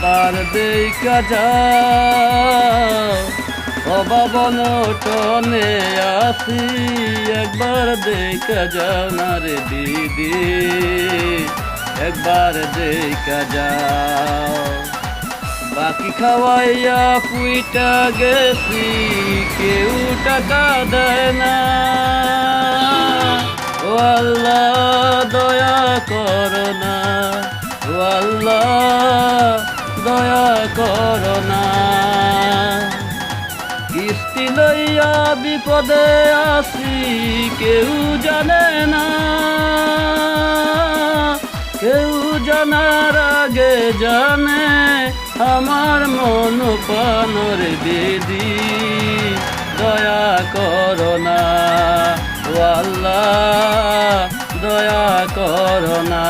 একবার দেখা যাও অভাবন টনে আসি, একবার দেখা যাও না রে দিদি, একবার দেখা যাও। বাকি খাওয়াইয়া পুইটা গেছি, কেউ টাকা দেয় না। ও আল্লাহ দয়া করো না, ও আল্লাহ দয়া করো না। কিস্তি লইয়া বিপদে আসি, কেউ জানে না, কেউ জানার আগে জানে আমার মন প্রাণের দিদি, দয়া করো না ও আল্লাহ দয়া করো না।